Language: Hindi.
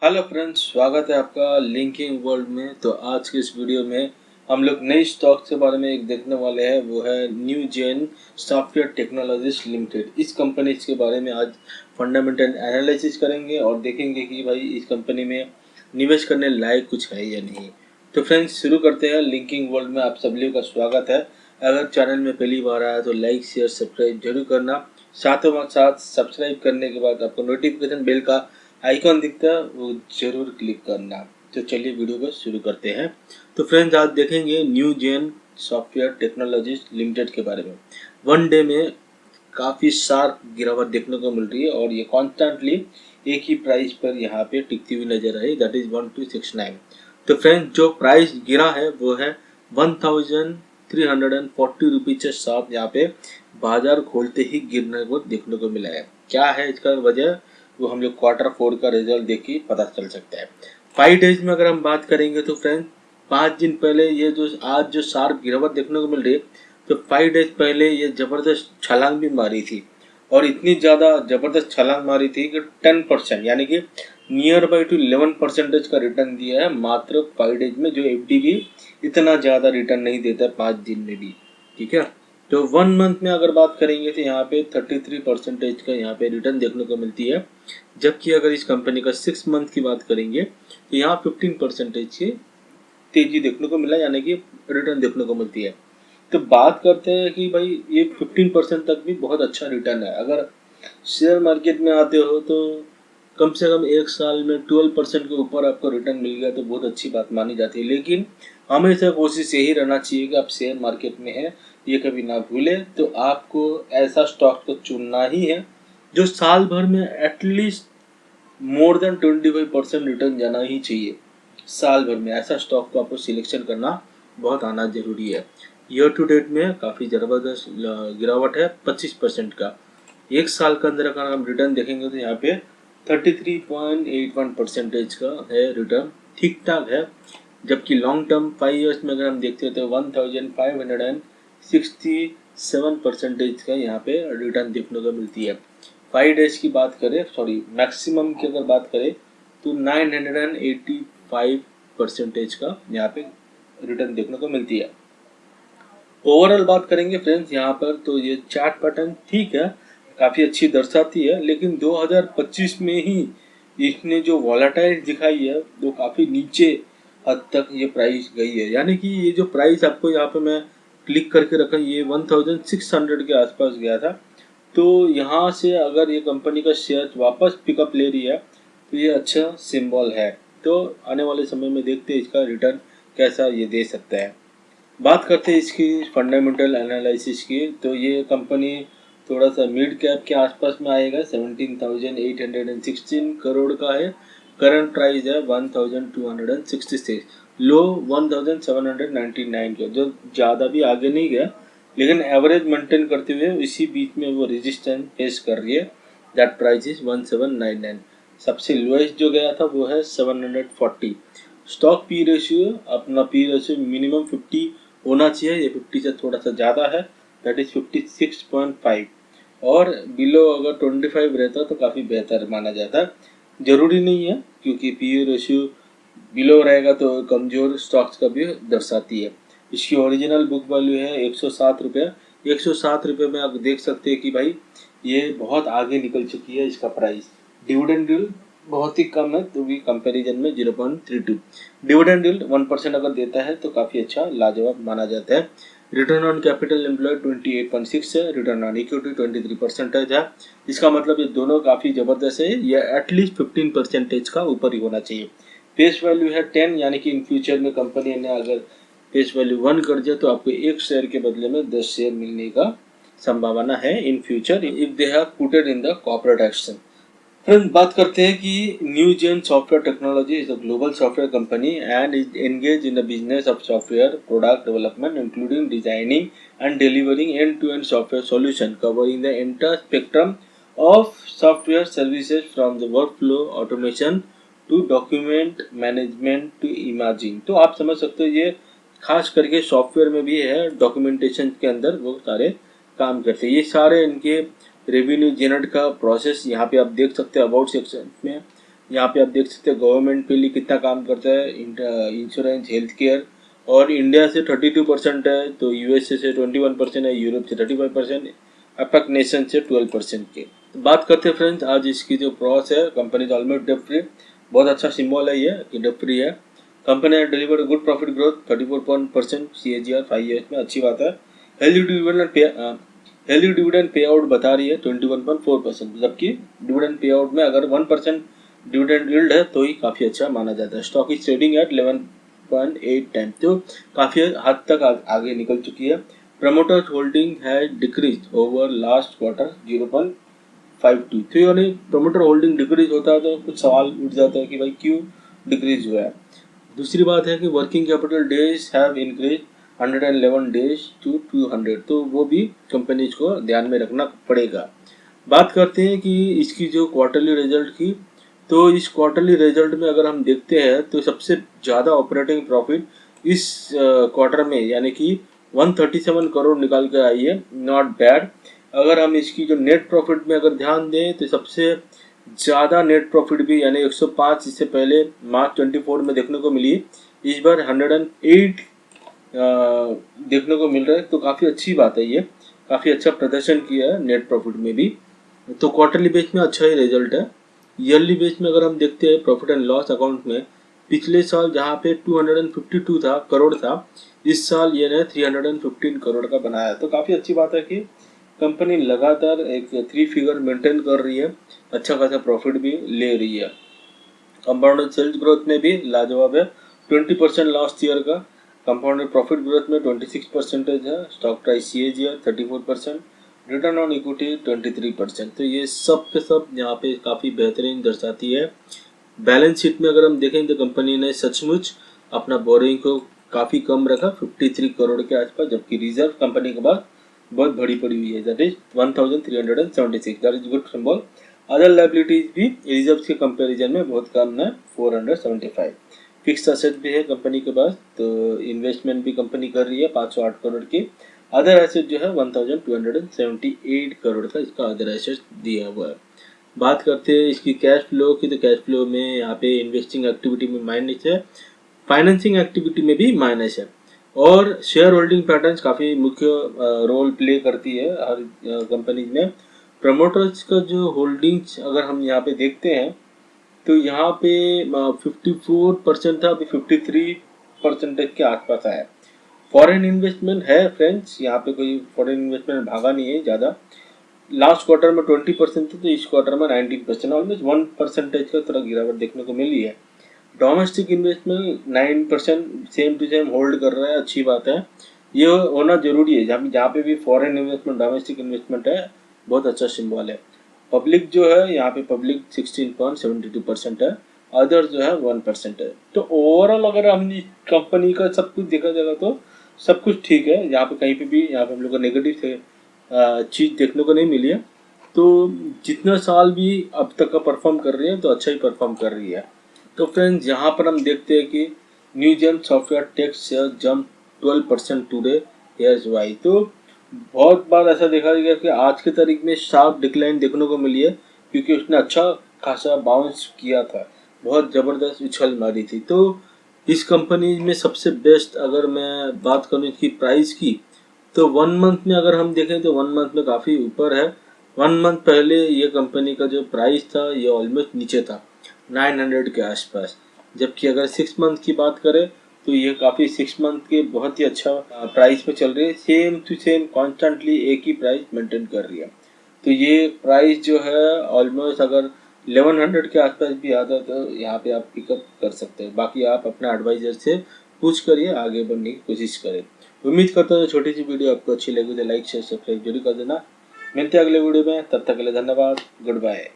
हेलो फ्रेंड्स, स्वागत है आपका लिंकिंग वर्ल्ड में। तो आज के इस वीडियो में हम लोग नई स्टॉक के बारे में एक देखने वाले हैं, वो है Newgen software technologies limited. इस कंपनी के बारे में आज फंडामेंटल एनालिसिस करेंगे और देखेंगे कि भाई इस कंपनी में निवेश करने लायक कुछ है या नहीं। तो फ्रेंड्स, शुरू करते हैं। लिंकिंग वर्ल्ड में आप सभी का स्वागत है। अगर चैनल में पहली बार आया तो लाइक शेयर सब्सक्राइब जरूर करना। साथों साथ सब्सक्राइब करने के बाद आपको नोटिफिकेशन बेल का आइकॉन दिखता है, वो जरूर क्लिक करना। तो चलिए वीडियो को शुरू करते हैं। तो फ्रेंड्स, आज देखेंगे Newgen software technologies limited के बारे में। वन डे में काफ़ी शार्प गिरावट देखने को मिल रही है और ये कॉन्स्टेंटली एक ही प्राइस पर यहाँ पे टिकती हुई नजर आई, दैट इज 1269। तो फ्रेंड्स, जो प्राइस गिरा है वो है 1340 रुपीज के साथ यहाँ पे बाजार खोलते ही गिरने को देखने को मिला है। क्या है इसका वजह, वो हम लोग Q4 का रिजल्ट देख के पता चल सकता है। 5 डेज में अगर हम बात करेंगे तो फ्रेंड्स, 5 दिन पहले ये जो आज जो शार्प गिरावट देखने को मिल रही है, तो 5 डेज पहले ये जबरदस्त छलांग भी मारी थी और इतनी ज़्यादा जबरदस्त छलांग मारी थी कि 10% यानी कि नियर बाई टू 11% का रिटर्न दिया है मात्र 5 डेज में, जो एफडी भी इतना ज़्यादा रिटर्न नहीं देता 5 दिन में भी। ठीक है, तो 1 मंथ में अगर बात करेंगे तो यहाँ पे 33% का यहाँ पे रिटर्न देखने को मिलती है। जबकि अगर इस कंपनी का 6 मंथ की बात करेंगे तो यहाँ 15% की तेजी देखने को मिला, यानी कि रिटर्न देखने को मिलती है। तो बात करते हैं कि भाई ये 15% तक भी बहुत अच्छा रिटर्न है। अगर शेयर मार्केट में आते हो तो कम से कम एक साल में 12% के ऊपर आपको रिटर्न मिल गया तो बहुत अच्छी बात मानी जाती है। लेकिन हमेशा कोशिश यही रहना चाहिए कि आप शेयर मार्केट में हैं, ये कभी ना भूलें। तो आपको ऐसा स्टॉक को चुनना ही है जो साल भर में एटलीस्ट मोर देन 25% रिटर्न जाना ही चाहिए। साल भर में ऐसा स्टॉक को आपको सिलेक्शन करना बहुत आना जरूरी है। ईयर टू डेट में काफ़ी ज़बरदस्त गिरावट है 25% का। एक साल के अंदर अगर हम रिटर्न देखेंगे तो यहाँ पे 33.81% का है रिटर्न, ठीक ठाक है। जबकि लॉन्ग टर्म 5 ईयर्स में अगर हम देखते हैं तो 1567% का यहाँ पे रिटर्न देखने को मिलती है। 5 डेज की बात करें, सॉरी मैक्सिमम की अगर बात करें तो 985% का यहाँ पे रिटर्न देखने को मिलती है। ओवरऑल बात करेंगे फ्रेंड्स यहाँ पर तो ये चार्ट पैटर्न ठीक है, काफ़ी अच्छी दर्शाती है। लेकिन 2025 में ही इसने जो वॉलेटाइल दिखाई है वो काफ़ी नीचे हद तक ये प्राइस गई है। यानी कि ये जो प्राइस आपको यहाँ पे मैं क्लिक करके रखा, ये 1600 के आसपास गया था। तो यहाँ से अगर ये कंपनी का शेयर वापस पिकअप ले रही है तो ये अच्छा सिंबल है। तो आने वाले समय में देखते हैं इसका रिटर्न कैसा ये दे सकता है। बात करते हैं इसकी फंडामेंटल एनालिसिस की, तो ये कंपनी थोड़ा सा मिड कैप के आसपास में आएगा। 17,816 करोड़ का है। करंट प्राइस है 1,266, लो 1,799 का, जो ज़्यादा भी आगे नहीं गया लेकिन एवरेज मेंटेन करते हुए इसी बीच में वो रेजिस्टेंस फेस कर रही है। That price is 1799। सबसे लोएस्ट जो गया था वो है 740। स्टॉक पी रेशियो, अपना पी रेशियो मिनिमम 50 होना चाहिए, ये 50 से थोड़ा सा ज़्यादा है, दैट इज 56.5। और बिलो अगर 25 रहता तो काफ़ी बेहतर माना जाता। जरूरी नहीं है, क्योंकि पी रेशियो बिलो रहेगा तो कमज़ोर स्टॉक्स का भी दर्शाती है। इसकी ओरिजिनल बुक वैल्यू है 107 रुपये। 107 रुपये में आप देख सकते हैं कि भाई ये बहुत आगे निकल चुकी है इसका प्राइस। डिविडेंड यील्ड बहुत ही कम है, तो भी कंपैरिजन में 0.32। डिविडेंड यील्ड 1% अगर देता है तो काफ़ी अच्छा लाजवाब माना जाता है। रिटर्न ऑन कैपिटल एम्प्लॉयड 28.6 है, रिटर्न ऑन इक्विटी 23% है। इसका मतलब ये दोनों काफ़ी ज़बरदस्त है, ये एटलीस्ट 15% का ऊपर ही होना चाहिए। फेस वैल्यू है 10, यानी कि इन फ्यूचर में कंपनी ने अगर फेस वैल्यू 1 कर दिया तो आपको एक शेयर के बदले में 10 शेयर मिलने का संभावना है in future, if they have putted in the corporate action. Friends, बात करते हैं कि Newgen software technology is a global software company and is engage in the business of software product development, including designing and delivering end to end software solution covering the entire spectrum of software services from the workflow automation to document management to imaging. तो आप समझ सकते हो ये खास करके सॉफ्टवेयर में भी है, डॉक्यूमेंटेशन के अंदर वो सारे काम करते हैं। ये सारे इनके रेवेन्यू जनरेट का प्रोसेस यहाँ पे आप देख सकते हैं अबाउट सेक्शन में। यहाँ पे आप देख सकते हैं गवर्नमेंट के लिए कितना काम करता है, इंश्योरेंस, हेल्थ केयर। और इंडिया से 32% है, तो यूएसए से 21% है, यूरोप से 35%, अपेक नेशन से 12% के। तो बात करते हैं फ्रेंड्स आज इसकी जो प्रॉस है, कंपनी ऑलमोस्ट डेट फ्री, बहुत अच्छा सिंबल है ये कि डेट फ्री है। कंपनी ने deliver good profit growth 34% CAGR 5 years में, अच्छी बात है। हेल्दी डिविडेंड पे आउट बता रही है 21.4%, जबकि डिविडेंड पे आउट में अगर 1% डिविडेंड यील्ड है तो ही काफ़ी अच्छा माना जाता है। Stock is trading at 11.8 time, तो काफ़ी हद तक आगे निकल चुकी है। प्रमोटर्स होल्डिंग है डिक्रीज ओवर लास्ट क्वार्टर 0.52, तो यानी प्रमोटर होल्डिंग डिक्रीज होता है तो कुछ सवाल उठ जाता है कि भाई क्यों डिक्रीज हुआ है। दूसरी बात है कि working capital days have increase 111 days to 200, तो वो भी कंपनीज को ध्यान में रखना पड़ेगा। बात करते हैं कि इसकी जो क्वार्टरली रिजल्ट की, तो इस क्वार्टरली रिजल्ट में अगर हम देखते हैं तो सबसे ज़्यादा ऑपरेटिंग प्रॉफिट इस क्वार्टर में यानी कि 137 करोड़ निकाल कर आई है, नॉट बैड। अगर हम इसकी जो नेट प्रॉफिट में अगर ध्यान दें तो सबसे ज़्यादा नेट प्रॉफिट भी यानी 105 इससे पहले मार्च 24 में देखने को मिली, इस बार 108 देखने को मिल रहा है, तो काफ़ी अच्छी बात है, ये काफ़ी अच्छा प्रदर्शन किया है नेट प्रॉफिट में भी। तो क्वार्टरली बेस में अच्छा ही रिजल्ट है। ईयरली बेस में अगर हम देखते हैं प्रॉफिट एंड लॉस अकाउंट में, पिछले साल जहाँ पे 252 करोड़ था, इस साल ये ने 315 करोड़ का बनाया, तो काफ़ी अच्छी बात है कि कंपनी लगातार एक 3 फिगर मेंटेन कर रही है, अच्छा खासा प्रॉफिट भी ले रही है। कंपाउंडेड सेल्स ग्रोथ में भी लाजवाब है, 20% लास्ट ईयर का। कंपाउंडेड प्रॉफिट ग्रोथ में 26% है। Stock price CAGR 34%, return on equity 23%, तो ये सब के सब यहाँ पे काफ़ी बेहतरीन दर्शाती है। बैलेंस शीट में अगर हम देखें तो कंपनी ने सचमुच अपना बोरिंग को काफ़ी कम रखा, 53 करोड़ के आसपास, जबकि रिजर्व कंपनी के पास बहुत बड़ी पड़ी हुई है, that is 1376, that is good symbol. Other liabilities भी रिजर्व के कंपैरिजन में बहुत कम है, 475। फिक्स असेट भी है कंपनी के पास, तो इन्वेस्टमेंट भी कंपनी कर रही है 508 करोड़ की। अदर एसेट जो है 1278 करोड़ का इसका अदर एसेट दिया हुआ है। बात करते हैं इसकी कैश फ्लो की, तो कैश फ्लो में यहाँ पे इन्वेस्टिंग एक्टिविटी में माइनस है, फाइनेंसिंग एक्टिविटी में भी माइनस है, और शेयर होल्डिंग पैटर्न्स काफ़ी मुख्य रोल प्ले करती है हर कंपनीज में। प्रमोटर्स का जो होल्डिंग्स अगर हम यहाँ पे देखते हैं तो यहाँ पे 54% था, अभी 53% के आसपास आया। फॉरेन इन्वेस्टमेंट है फ्रेंड्स, यहाँ पे कोई फॉरेन इन्वेस्टमेंट भागा नहीं है ज़्यादा। लास्ट क्वार्टर में 20% थी, तो इस क्वार्टर में 19%, ऑलमोस्ट 1% का थोड़ा गिरावट देखने को मिली है। Domestic investment 9% same to same hold कर रहा है, अच्छी बात है, ये होना जरूरी है। जहाँ पे भी फॉरेन इन्वेस्टमेंट डोमेस्टिक इन्वेस्टमेंट है, बहुत अच्छा सिंबल है। पब्लिक जो है यहाँ पे पब्लिक 16.72% है, अदर जो है 1% है। तो ओवरऑल अगर हम कंपनी का सब कुछ देखा जाएगा तो सब कुछ ठीक है, यहाँ पे कहीं पे भी यहाँ पे हम लोग को नेगेटिव चीज़ देखने को नहीं मिली है। तो जितना साल भी अब तक का परफॉर्म कर रही है तो अच्छा ही परफॉर्म कर रही है। तो फ्रेंड्स यहाँ पर हम देखते हैं कि Newgen software tech share jump 12% today, here's why. तो बहुत बार ऐसा देखा गया कि आज की तारीख में शार्प डिक्लाइन देखने को मिली है, क्योंकि उसने अच्छा खासा बाउंस किया था, बहुत ज़बरदस्त उछल मारी थी। तो इस कंपनी में सबसे बेस्ट अगर मैं बात करूँ इसकी प्राइस की, तो 1 मंथ में अगर हम देखें तो 1 मंथ में काफ़ी ऊपर है। 1 मंथ पहले ये कंपनी का जो प्राइस था ये ऑलमोस्ट नीचे था 900 के आसपास, जबकि अगर 6 मंथ की बात करें तो ये काफ़ी 6 मंथ के बहुत ही अच्छा प्राइस पे चल रही है, सेम टू सेम कॉन्स्टेंटली एक ही प्राइस मेंटेन कर रही है। तो ये प्राइस जो है ऑलमोस्ट अगर 1100 के आसपास भी आता तो यहाँ पे आप पिकअप कर सकते हैं। बाकी आप अपना एडवाइजर से पूछ करिए, आगे बढ़ने की कोशिश करें। उम्मीद करता हूँ छोटी सी वीडियो आपको अच्छी लगी तो लाइक शेयर सब्सक्राइब जरूर कर देना। मिलते हैं अगले वीडियो में, तब तक के लिए धन्यवाद, गुड बाय।